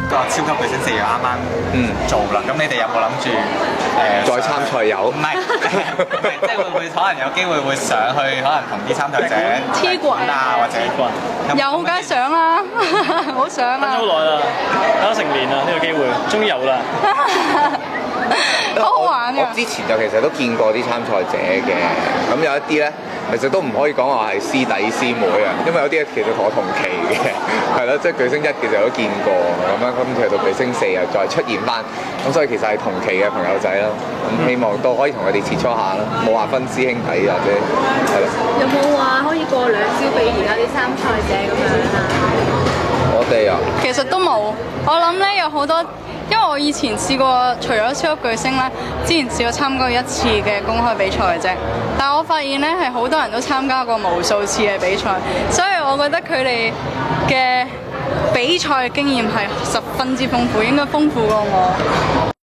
個超級巨星4月啱啱做啦，咁你哋有冇諗住再參賽有？唔係，即係會可能有機會會上去，可能同啲參賽者黐棍啊，或者有梗係想啦，好想啊！等咗好耐啦，等咗成年啦，呢個機會終於有啦。好好玩㗎！我之前就其實都見過啲參賽者嘅，咁有一啲咧，其實都唔可以講話係師弟師妹啊，因為有啲咧其實同我同期嘅，係咯，即係巨聲1其實都見過咁樣，咁去到巨聲4又再出現翻，咁所以其實係同期嘅朋友仔啦，咁希望都可以同佢哋切磋下啦，冇話分師兄弟或者係咯。有冇話可以過兩招俾而家啲參賽者咁樣啊？我哋啊，其實都冇，我諗咧有好多，因為我以前試過除咗超級巨星咧，之前試過參加過一次嘅公開比賽嘅啫。但係我發現咧係好多人都參加過無數次嘅比賽，所以我覺得佢哋嘅比賽經驗係十分之豐富，應該豐富過我。